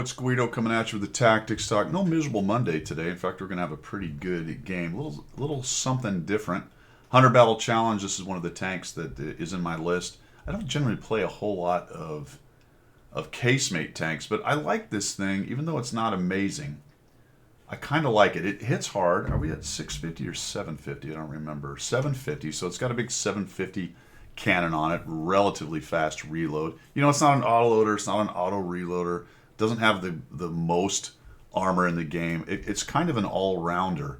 it's Guido coming at you with the Tactics Talk. No miserable Monday today. In fact, we're going to have a pretty good game. Little something different. 100 Battle Challenge. This is one of the tanks that is in my list. I don't generally play a whole lot of casemate tanks, but I like this thing, even though it's not amazing. I kind of like it. It hits hard. Are we at 650 or 750? I don't remember. 750. So it's got a big 750 cannon on it. Relatively fast reload. You know, it's not an autoloader. It's not an auto reloader. Doesn't have the most armor in the game. It's kind of an all-rounder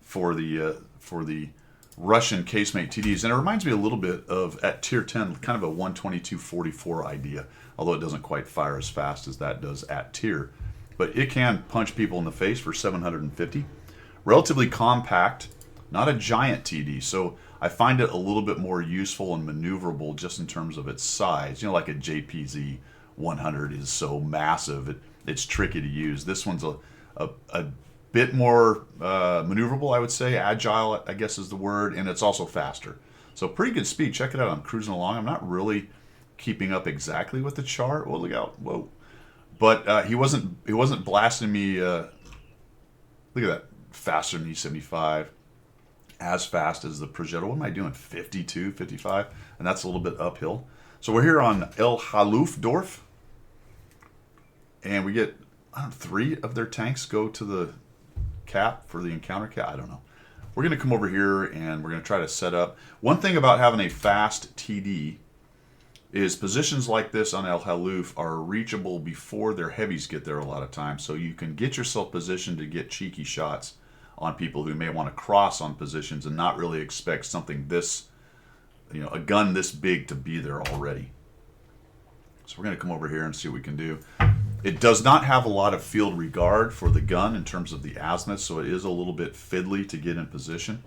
for the Russian casemate TDs, and it reminds me a little bit of, at tier 10, kind of a 122-44 idea, although it doesn't quite fire as fast as that does at tier. But it can punch people in the face for 750. Relatively compact, not a giant TD, so I find it a little bit more useful and maneuverable just in terms of its size. You know, like a JPZ 100 is so massive, it's tricky to use. This one's a bit more maneuverable, I would say. Agile, I guess is the word, and it's also faster. So pretty good speed. Check it out. I'm cruising along. I'm not really keeping up exactly with the chart. Oh, look out. Whoa. But he wasn't blasting me. Look at that. Faster than E75. As fast as the Progetto. What am I doing? 52, 55? And that's a little bit uphill. So we're here on El Halufdorf. And we get 3 of their tanks go to the cap for the encounter cap. I don't know. We're going to come over here and we're going to try to set up. One thing about having a fast TD is positions like this on El Haluf are reachable before their heavies get there a lot of times. So you can get yourself positioned to get cheeky shots on people who may want to cross on positions and not really expect something this, you know, a gun this big to be there already. So we're going to come over here and see what we can do. It does not have a lot of field regard for the gun in terms of the azimuth, so it is a little bit fiddly to get in position.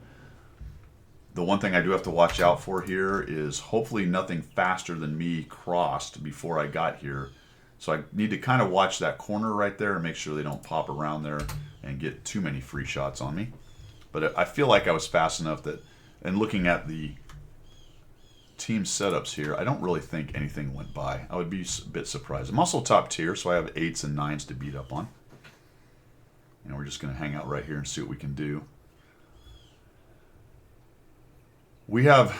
The one thing I do have to watch out for here is hopefully nothing faster than me crossed before I got here. So I need to kind of watch that corner right there and make sure they don't pop around there and get too many free shots on me. But I feel like I was fast enough that, and looking at the team setups here, I don't really think anything went by. I would be a bit surprised. I'm also top tier, so I have 8s and 9s to beat up on. And we're just going to hang out right here and see what we can do. We got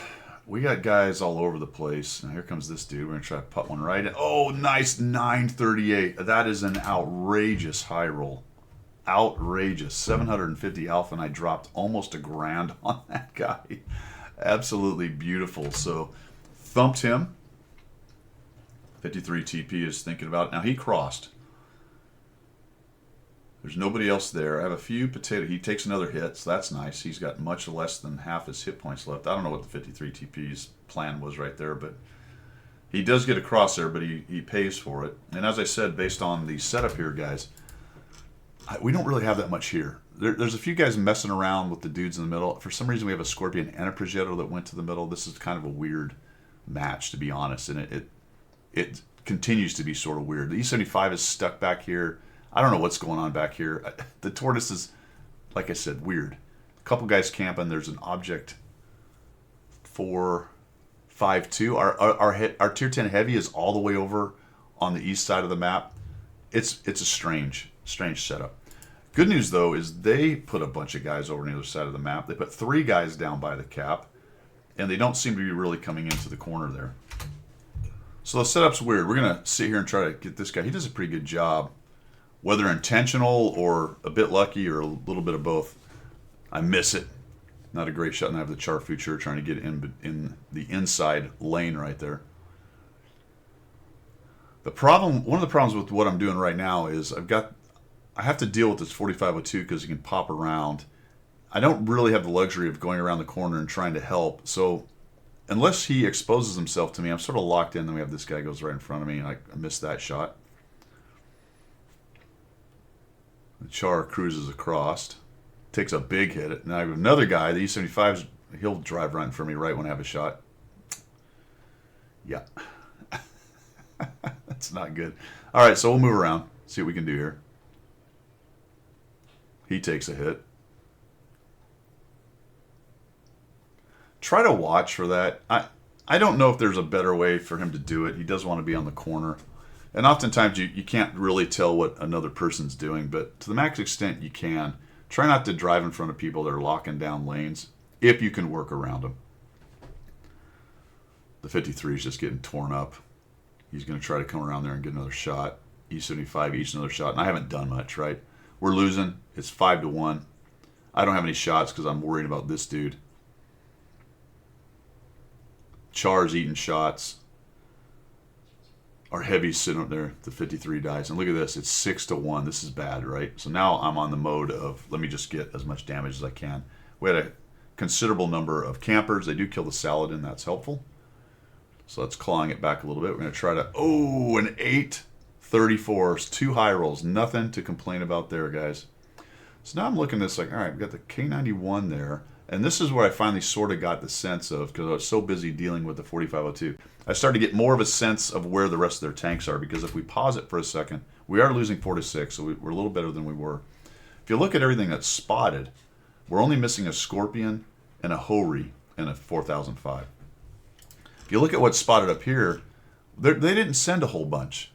guys all over the place. Now here comes this dude. We're going to try to put one right in. Oh, nice 938. That is an outrageous high roll. Outrageous. 750 alpha, and I dropped almost $1,000 on that guy. Absolutely beautiful. So thumped him. 53 TP is thinking about it. Now he crossed. There's nobody else there. I have a few potato. He takes another hit, so that's nice. He's got much less than half his hit points left. I don't know what the 53 TP's plan was right there, but he does get across there, but he pays for it. And as I said, based on the setup here, guys, we don't really have that much here. There's a few guys messing around with the dudes in the middle. For some reason, we have a Scorpion and a Progetto that went to the middle. This is kind of a weird match, to be honest, and it continues to be sort of weird. The E75 is stuck back here. I don't know what's going on back here. The Tortoise is, like I said, weird. A couple guys camping. There's an object 452. Our tier 10 heavy is all the way over on the east side of the map. It's a strange setup. Good news, though, is they put a bunch of guys over on the other side of the map. They put 3 guys down by the cap, and they don't seem to be really coming into the corner there. So the setup's weird. We're going to sit here and try to get this guy. He does a pretty good job, whether intentional or a bit lucky or a little bit of both. I miss it. Not a great shot, and I have the Char Future trying to get in the inside lane right there. One of the problems with what I'm doing right now is I have to deal with this 4502 because he can pop around. I don't really have the luxury of going around the corner and trying to help. So unless he exposes himself to me, I'm sort of locked in. Then we have this guy goes right in front of me, and I missed that shot. The Char cruises across, takes a big hit. Now I have another guy, the E75, he'll drive right in front of me right when I have a shot. Yeah. That's not good. All right, so we'll move around, see what we can do here. He takes a hit. Try to watch for that. I don't know if there's a better way for him to do it. He does want to be on the corner. And oftentimes you can't really tell what another person's doing, but to the max extent you can. Try not to drive in front of people that are locking down lanes if you can work around them. The 53 is just getting torn up. He's going to try to come around there and get another shot. E75 each another shot, and I haven't done much, right? We're losing. It's 5-1. I don't have any shots because I'm worried about this dude. Char's eating shots. Our heavy's sitting up there. The 53 dies. And look at this. It's 6-1. This is bad, right? So now I'm on the mode of let me just get as much damage as I can. We had a considerable number of campers. They do kill the Saladin. That's helpful. So let's clawing it back a little bit. We're going to try to... Oh, an 8-34. 2 high rolls. Nothing to complain about there, guys. So now I'm looking at this like, all right, we've got the K91 there. And this is where I finally sort of got the sense of, because I was so busy dealing with the 4502, I started to get more of a sense of where the rest of their tanks are, because if we pause it for a second, we are losing 4-6, so we're a little better than we were. If you look at everything that's spotted, we're only missing a Scorpion and a Hori and a 4005. If you look at what's spotted up here, they didn't send a whole bunch,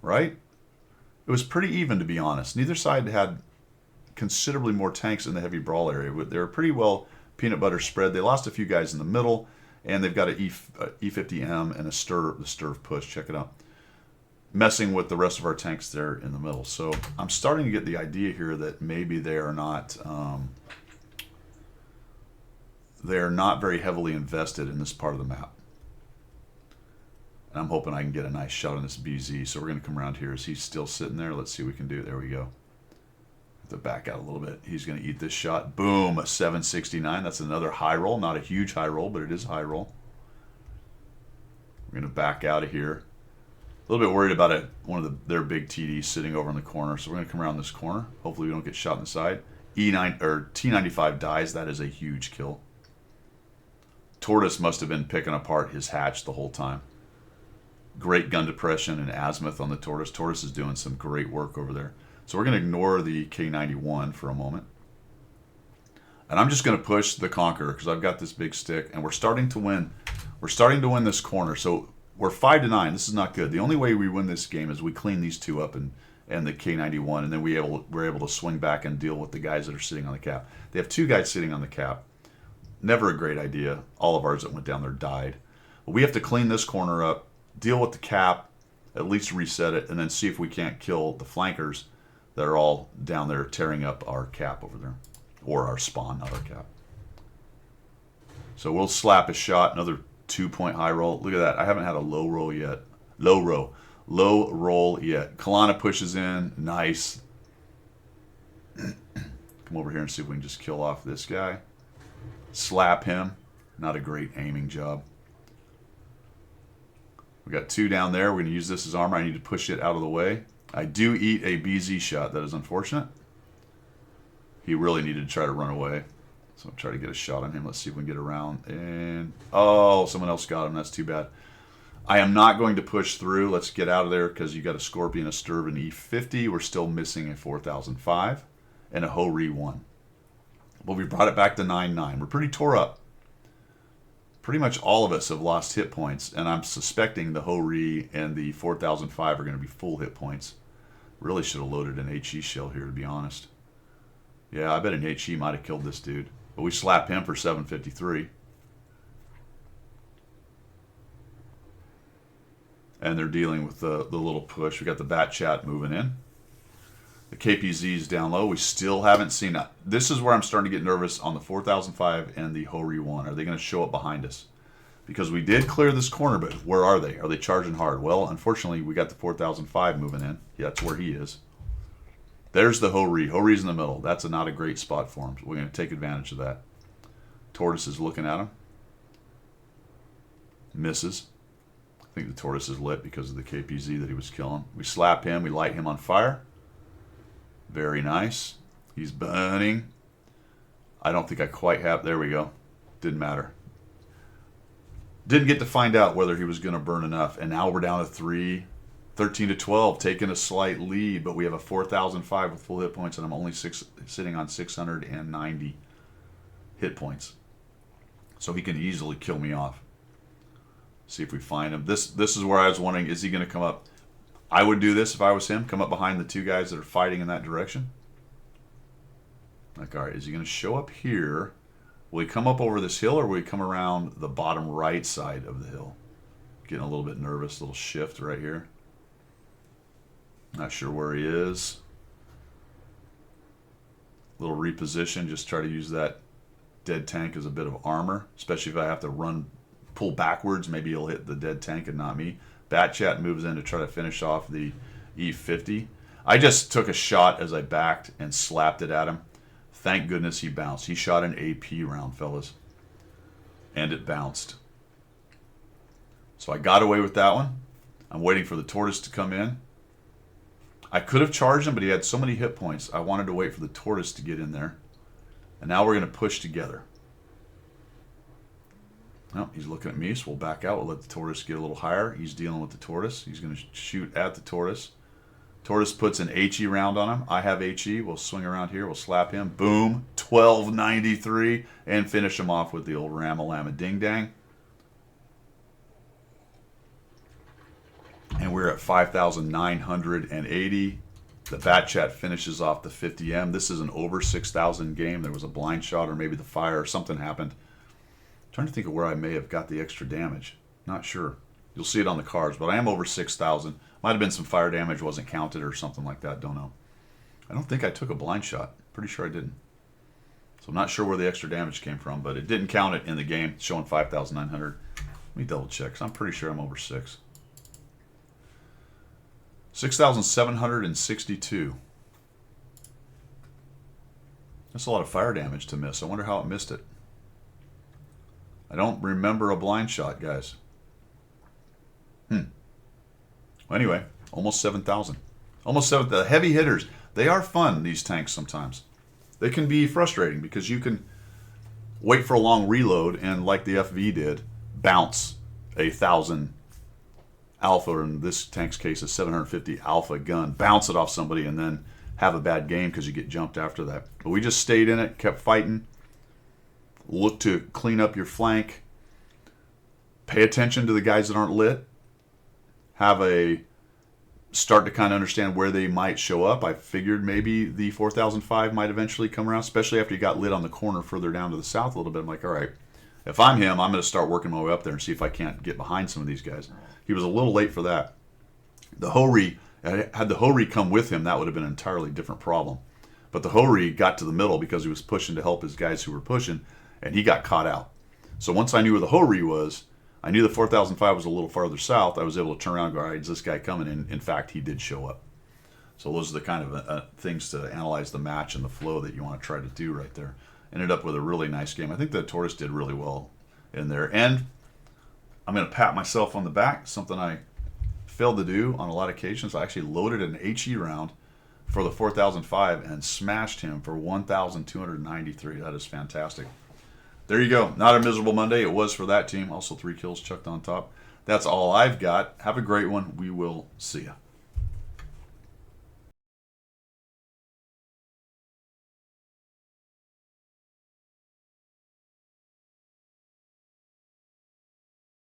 right? It was pretty even, to be honest. Neither side had considerably more tanks in the heavy brawl area. They were pretty well peanut butter spread. They lost a few guys in the middle, and they've got an E50M and the Sturv push. Check it out. Messing with the rest of our tanks there in the middle. So I'm starting to get the idea here that maybe they are not very heavily invested in this part of the map. And I'm hoping I can get a nice shot on this BZ. So we're going to come around here. Is he still sitting there? Let's see what we can do. There we go. To back out a little bit. He's going to eat this shot. Boom, a 769. That's another high roll. Not a huge high roll, but it is a high roll. We're going to back out of here. A little bit worried about one of their big TDs sitting over in the corner. So we're going to come around this corner. Hopefully we don't get shot in the side. E9 or T95 dies. That is a huge kill. Tortoise must have been picking apart his hatch the whole time. Great gun depression and azimuth on the Tortoise. Tortoise is doing some great work over there. So we're going to ignore the K91 for a moment. And I'm just going to push the Conqueror because I've got this big stick. And we're starting to win. We're starting to win this corner. So we're 5-9. This is not good. The only way we win this game is we clean these two up and the K91. And then we're able to swing back and deal with the guys that are sitting on the cap. They have 2 guys sitting on the cap. Never a great idea. All of ours that went down there died. But we have to clean this corner up, deal with the cap, at least reset it, and then see if we can't kill the flankers that are all down there tearing up our cap over there. Or our spawn, not our cap. So we'll slap a shot, another 2-point high roll. Look at that. I haven't had a low roll yet. Low roll yet. Kalana pushes in. Nice. Come over here and see if we can just kill off this guy. Slap him. Not a great aiming job. We got 2 down there. We're going to use this as armor. I need to push it out of the way. I do eat a BZ shot. That is unfortunate. He really needed to try to run away. So I'll try to get a shot on him. Let's see if we can get around. And, oh, someone else got him. That's too bad. I am not going to push through. Let's get out of there because you got a Scorpion, a Sturv, and E50. We're still missing a 4005 and a Hori 1. But we brought it back to 9-9. We're pretty tore up. Pretty much all of us have lost hit points, and I'm suspecting the Hori and the 4005 are going to be full hit points. Really should have loaded an HE shell here, to be honest. Yeah, I bet an HE might have killed this dude. But we slap him for 753. And they're dealing with the little push. We got the Bat Chat moving in. The KPZ's down low. We still haven't seen that. This is where I'm starting to get nervous on the 4005 and the Hori 1. Are they going to show up behind us? Because we did clear this corner, but where are they? Are they charging hard? Well, unfortunately, we got the 4005 moving in. Yeah, that's where he is. There's the Hori. Hori's in the middle. That's not a great spot for him. So we're going to take advantage of that. Tortoise is looking at him. Misses. I think the Tortoise is lit because of the KPZ that he was killing. We slap him. We light him on fire. Very nice. He's burning. I don't think I quite have... There we go. Didn't matter. Didn't get to find out whether he was going to burn enough. And now we're down to 13-12, taking a slight lead. But we have a 4005 with full hit points, and I'm only sitting on 690 hit points. So he can easily kill me off. See if we find him. This is where I was wondering, is he going to come up? I would do this if I was him. Come up behind the two guys that are fighting in that direction. Like, all right, is he going to show up here? Will he come up over this hill, or will he come around the bottom right side of the hill? Getting a little bit nervous. A little shift right here. Not sure where he is. Little reposition. Just try to use that dead tank as a bit of armor, especially if I have to pull backwards. Maybe he'll hit the dead tank and not me. Batchat moves in to try to finish off the E50. I just took a shot as I backed and slapped it at him. Thank goodness he bounced. He shot an AP round, fellas. And it bounced. So I got away with that one. I'm waiting for the tortoise to come in. I could have charged him, but he had so many hit points. I wanted to wait for the tortoise to get in there. And now we're going to push together. No, he's looking at me, so we'll back out. We'll let the tortoise get a little higher. He's dealing with the tortoise. He's going to shoot at the tortoise. Tortoise puts an HE round on him. I have HE. We'll swing around here. We'll slap him. Boom. 1293. And finish him off with the old Ramalama Ding Dang. And we're at 5,980. The Batchat finishes off the 50M. This is an over 6,000 game. There was a blind shot, or maybe the fire, or something happened. I'm trying to think of where I may have got the extra damage. Not sure. You'll see it on the cards, but I am over 6,000. Might have been some fire damage, wasn't counted or something like that. Don't know. I don't think I took a blind shot. Pretty sure I didn't. So I'm not sure where the extra damage came from, but it didn't count it in the game, showing 5,900. Let me double check, because I'm pretty sure I'm over 6. 6,762. That's a lot of fire damage to miss. I wonder how it missed it. I don't remember a blind shot, guys. Well, anyway, almost 7,000. Almost 7,000. The heavy hitters, they are fun, these tanks sometimes. They can be frustrating because you can wait for a long reload and, like the FV did, bounce 1,000 alpha, or in this tank's case, a 750 alpha gun, bounce it off somebody and then have a bad game because you get jumped after that. But we just stayed in it, kept fighting, look to clean up your flank, pay attention to the guys that aren't lit, start to kind of understand where they might show up. I figured maybe the 4005 might eventually come around, especially after he got lit on the corner further down to the south a little bit. I'm like, all right, if I'm him, I'm going to start working my way up there and see if I can't get behind some of these guys. He was a little late for that. The Hori, had the Hori come with him, that would have been an entirely different problem. But the Hori got to the middle because he was pushing to help his guys who were pushing, and he got caught out. So once I knew where the Hori was, I knew the 4005 was a little farther south. I was able to turn around and go, all right, is this guy coming? And in fact, he did show up. So those are the kind of things to analyze the match and the flow that you want to try to do right there. Ended up with a really nice game. I think the Tortoise did really well in there. And I'm going to pat myself on the back, something I failed to do on a lot of occasions. I actually loaded an HE round for the 4005 and smashed him for 1,293. That is fantastic. There you go. Not a miserable Monday. It was for that team. Also 3 kills chucked on top. That's all I've got. Have a great one. We will see ya.